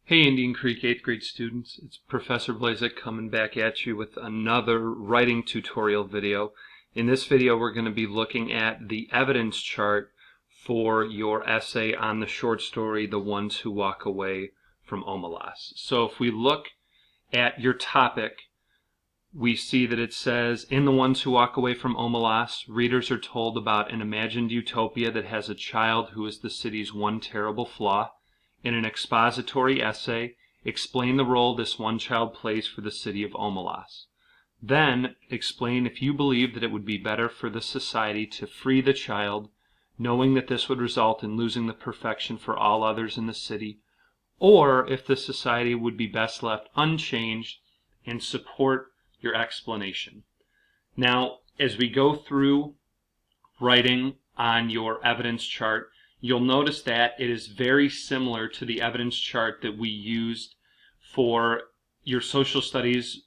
Hey Indian Creek 8th grade students, it's Professor Blazek coming back at you with another writing tutorial video. In this video we're going to be looking at the evidence chart for your essay on the short story, The Ones Who Walk Away from Omelas. So if we look at your topic, we see that it says, in The Ones Who Walk Away from Omelas, readers are told about an imagined utopia that has a child who is the city's one terrible flaw. In an expository essay, explain the role this one child plays for the city of Omelas. Then, explain if you believe that it would be better for the society to free the child, knowing that this would result in losing the perfection for all others in the city, or if the society would be best left unchanged, and support your explanation. Now, as we go through writing on your evidence chart, you'll notice that it is very similar to the evidence chart that we used for your social studies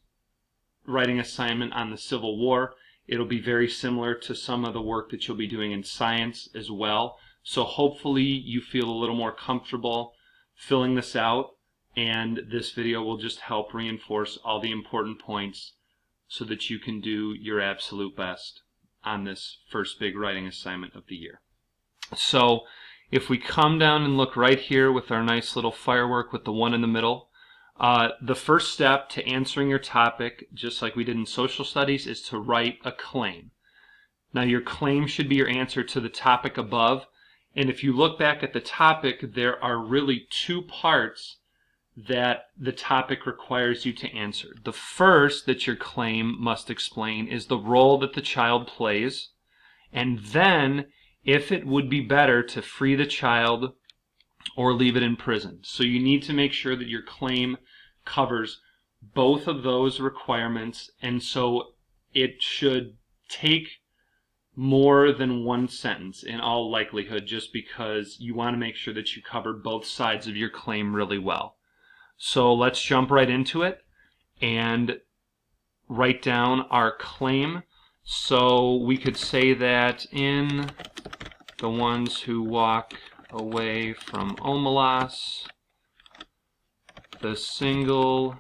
writing assignment on the Civil War. It'll be very similar to some of the work that you'll be doing in science as well. So hopefully you feel a little more comfortable filling this out, and this video will just help reinforce all the important points so that you can do your absolute best on this first big writing assignment of the year. So if we come down and look right here with our nice little firework with the one in the middle, the first step to answering your topic, just like we did in social studies, is to write a claim. Now your claim should be your answer to the topic above, and if you look back at the topic, there are really two parts that the topic requires you to answer. The first that your claim must explain is the role that the child plays, and then if it would be better to free the child or leave it in prison. So you need to make sure that your claim covers both of those requirements, and so it should take more than one sentence in all likelihood, just because you want to make sure that you cover both sides of your claim really well. So let's jump right into it and write down our claim. So we could say that in The Ones Who Walk Away from Omelas, the single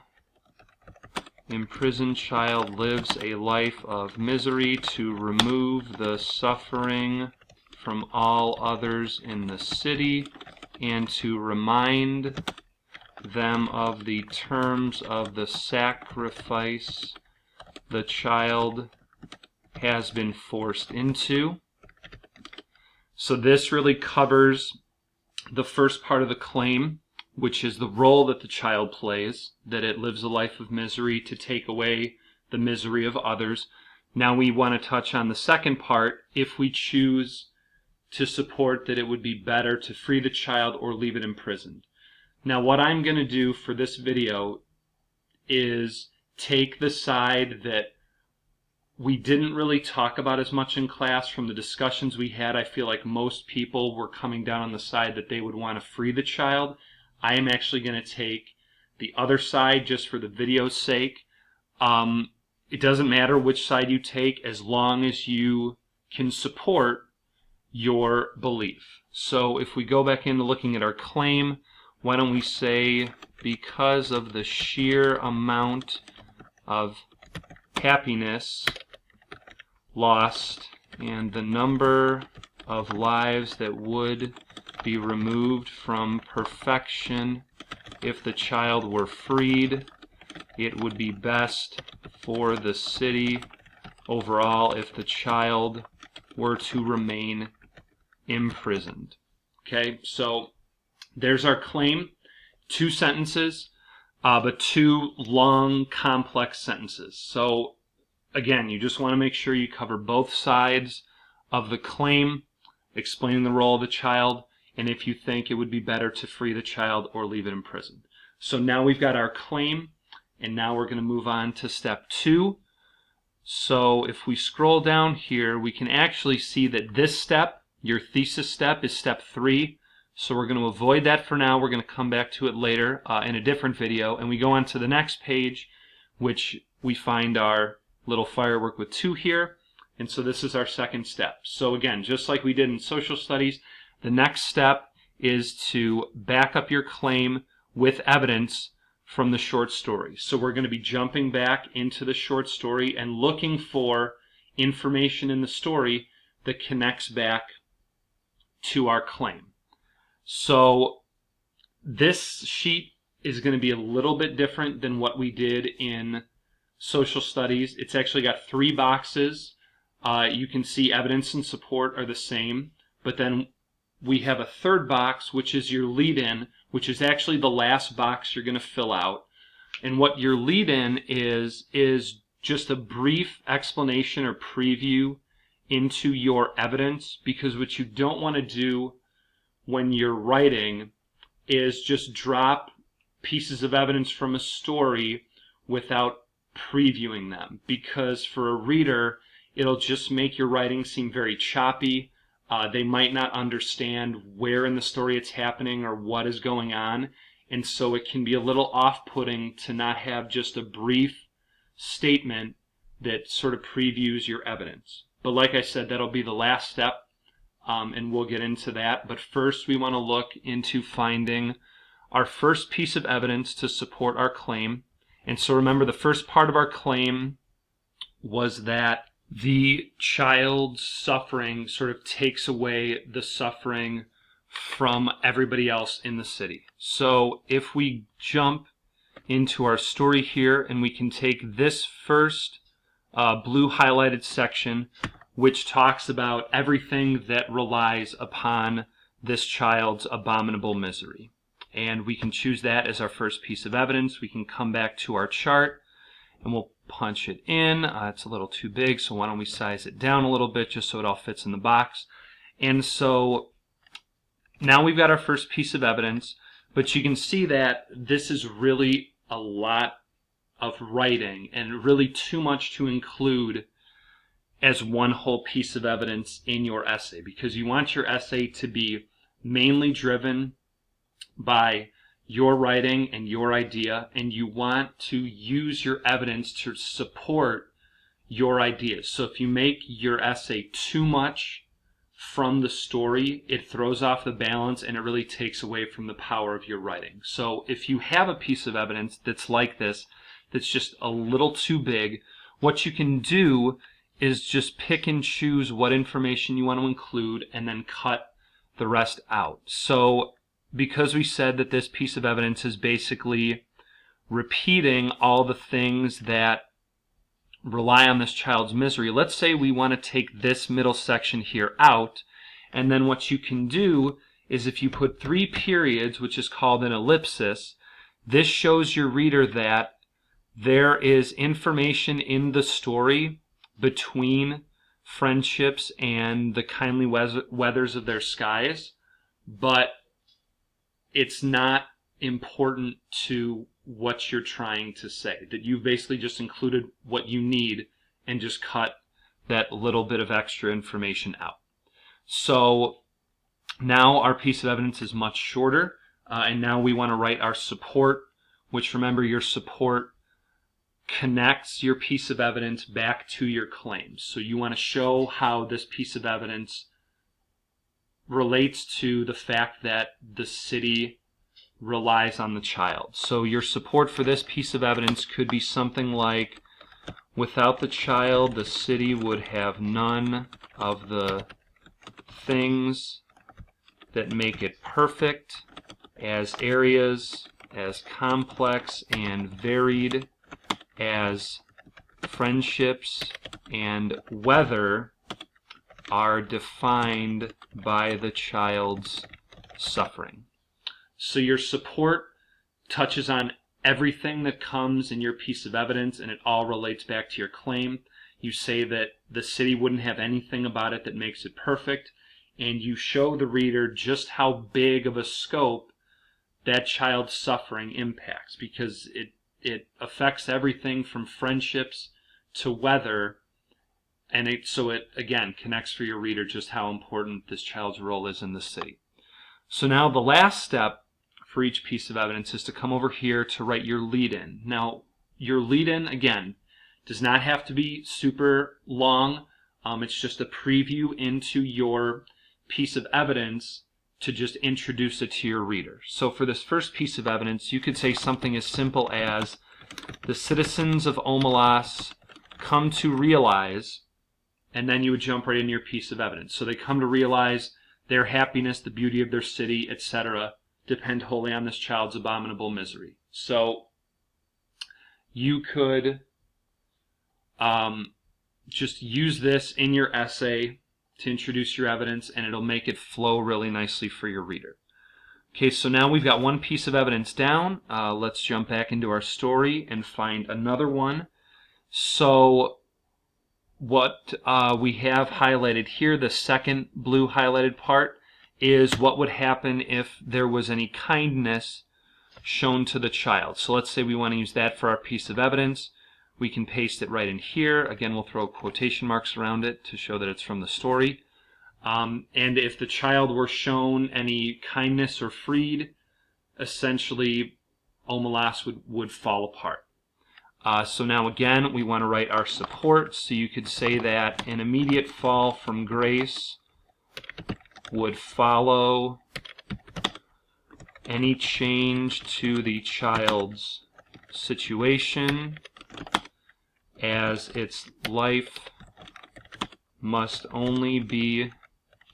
imprisoned child lives a life of misery to remove the suffering from all others in the city and to remind them of the terms of the sacrifice the child has been forced into. So this really covers the first part of the claim, which is the role that the child plays, that it lives a life of misery to take away the misery of others. Now we want to touch on the second part, if we choose to support that it would be better to free the child or leave it imprisoned. Now what I'm going to do for this video is take the side that we didn't really talk about as much in class. From the discussions we had, I feel like most people were coming down on the side that they would want to free the child. I am actually going to take the other side just for the video's sake. It doesn't matter which side you take as long as you can support your belief. So if we go back into looking at our claim, why don't we say, because of the sheer amount of happiness lost and the number of lives that would be removed from perfection if the child were freed, it would be best for the city overall if the child were to remain imprisoned. Okay, so there's our claim. Two sentences, but two long, complex sentences. So again, you just want to make sure you cover both sides of the claim, explaining the role of the child, and if you think it would be better to free the child or leave it in prison. So now we've got our claim, and now we're going to move on to step 2. So if we scroll down here, we can actually see that this step, your thesis step, is step 3. So we're going to avoid that for now. We're going to come back to it later in a different video, and we go on to the next page, which we find our little firework with 2 here. And so this is our second step. So again, just like we did in social studies, the next step is to back up your claim with evidence from the short story. So we're going to be jumping back into the short story and looking for information in the story that connects back to our claim. So this sheet is going to be a little bit different than what we did in social studies. It's actually got 3 boxes. You can see evidence and support are the same, but then we have a third box, which is your lead-in, which is actually the last box you're going to fill out. And what your lead-in is just a brief explanation or preview into your evidence, because what you don't want to do when you're writing is just drop pieces of evidence from a story without previewing them, because for a reader it'll just make your writing seem very choppy. They might not understand where in the story it's happening or what is going on, and so it can be a little off-putting to not have just a brief statement that sort of previews your evidence. But like I said, that'll be the last step, and we'll get into that. But first we want to look into finding our first piece of evidence to support our claim. And so remember, the first part of our claim was that the child's suffering sort of takes away the suffering from everybody else in the city. So if we jump into our story here, and we can take this first blue highlighted section, which talks about everything that relies upon this child's abominable misery. And we can choose that as our first piece of evidence. We can come back to our chart and we'll punch it in. It's a little too big, so why don't we size it down a little bit just so it all fits in the box. And so now we've got our first piece of evidence, but you can see that this is really a lot of writing and really too much to include as one whole piece of evidence in your essay, because you want your essay to be mainly driven by your writing and your idea, and you want to use your evidence to support your ideas. So if you make your essay too much from the story, it throws off the balance and it really takes away from the power of your writing. So if you have a piece of evidence that's like this, that's just a little too big, what you can do is just pick and choose what information you want to include and then cut the rest out. So because we said that this piece of evidence is basically repeating all the things that rely on this child's misery, let's say we want to take this middle section here out, and then what you can do is if you put 3 periods, which is called an ellipsis, this shows your reader that there is information in the story between friendships and the kindly weathers of their skies, but it's not important to what you're trying to say. That you've basically just included what you need and just cut that little bit of extra information out. So now our piece of evidence is much shorter, and now we want to write our support, which, remember, your support connects your piece of evidence back to your claims. So you want to show how this piece of evidence relates to the fact that the city relies on the child. So your support for this piece of evidence could be something like, without the child, the city would have none of the things that make it perfect, as areas as complex and varied as friendships and weather are defined by the child's suffering. So your support touches on everything that comes in your piece of evidence, and it all relates back to your claim. You say that the city wouldn't have anything about it that makes it perfect, and you show the reader just how big of a scope that child's suffering impacts, because it affects everything from friendships to weather, and so it again connects for your reader just how important this child's role is in the city. So now the last step for each piece of evidence is to come over here to write your lead-in. Now, your lead-in, again, does not have to be super long. It's just a preview into your piece of evidence to just introduce it to your reader. So for this first piece of evidence, you could say something as simple as, the citizens of Omelas come to realize, and then you would jump right into your piece of evidence. So they come to realize their happiness, the beauty of their city, etc., depend wholly on this child's abominable misery. So you could just use this in your essay to introduce your evidence, and it'll make it flow really nicely for your reader. Okay, so now we've got one piece of evidence down. Let's jump back into our story and find another one. So what we have highlighted here, the second blue highlighted part, is what would happen if there was any kindness shown to the child. So let's say we want to use that for our piece of evidence. We can paste it right in here. Again, we'll throw quotation marks around it to show that it's from the story. And if the child were shown any kindness or freed, essentially Omelas would fall apart. So now again, we want to write our support. So you could say that an immediate fall from grace would follow any change to the child's situation, as its life must only be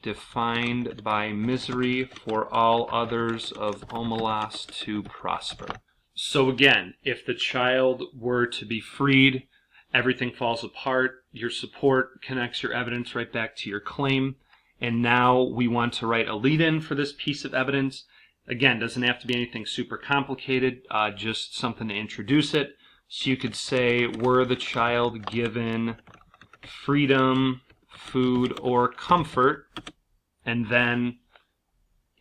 defined by misery for all others of Omelas to prosper. So again, if the child were to be freed, everything falls apart, your support connects your evidence right back to your claim, and now we want to write a lead-in for this piece of evidence. Again, doesn't have to be anything super complicated, just something to introduce it. So you could say, were the child given freedom, food, or comfort, and then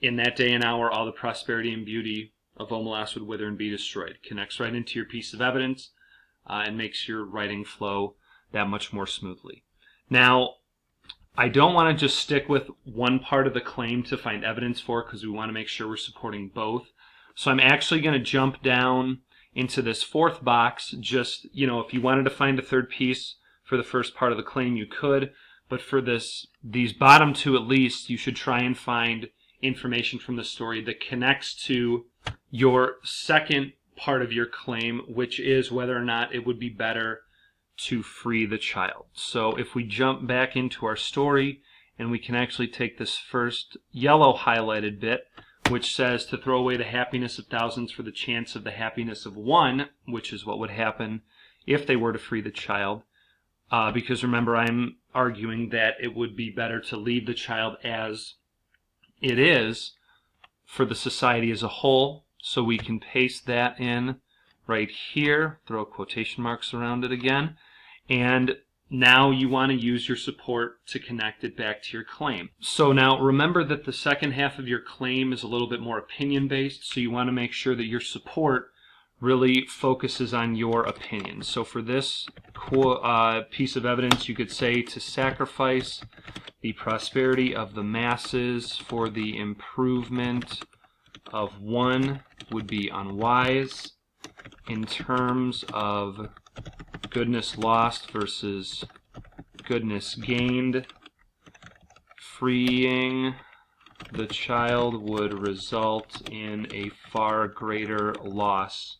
in that day and hour all the prosperity and beauty of Omelas would wither and be destroyed. Connects right into your piece of evidence and makes your writing flow that much more smoothly. Now, I don't want to just stick with one part of the claim to find evidence for, because we want to make sure we're supporting both. So I'm actually going to jump down into this fourth box. Just, if you wanted to find a third piece for the first part of the claim, you could. But for these bottom two at least, you should try and find information from the story that connects to your second part of your claim, which is whether or not it would be better to free the child. So if we jump back into our story, and we can actually take this first yellow highlighted bit, which says to throw away the happiness of thousands for the chance of the happiness of one, which is what would happen if they were to free the child. Because remember, I'm arguing that it would be better to leave the child as it is for the society as a whole. So we can paste that in right here, throw quotation marks around it again, and now you want to use your support to connect it back to your claim. So now remember that the second half of your claim is a little bit more opinion-based, so you want to make sure that your support really focuses on your opinion. So for this piece of evidence, you could say, to sacrifice the prosperity of the masses for the improvement of one would be unwise. In terms of goodness lost versus goodness gained, freeing the child would result in a far greater loss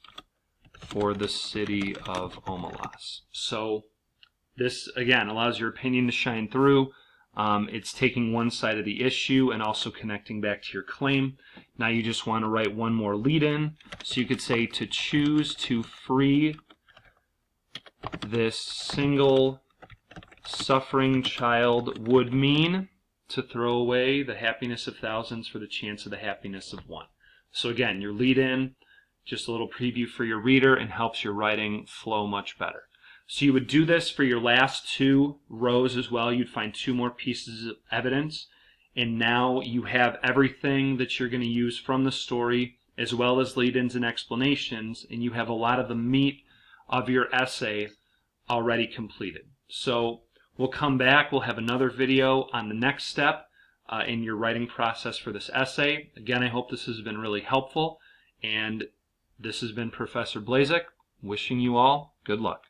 for the city of Omelas. So this, again, allows your opinion to shine through. It's taking one side of the issue and also connecting back to your claim. Now you just want to write one more lead-in. So you could say, to choose to free this single suffering child would mean to throw away the happiness of thousands for the chance of the happiness of one. So again, your lead-in, just a little preview for your reader, and helps your writing flow much better. So you would do this for your last two rows as well. You'd find two more pieces of evidence, and now you have everything that you're going to use from the story, as well as lead-ins and explanations, and you have a lot of the meat of your essay already completed. So we'll come back, we'll have another video on the next step in your writing process for this essay. Again, I hope this has been really helpful, and this has been Professor Blazek, wishing you all good luck.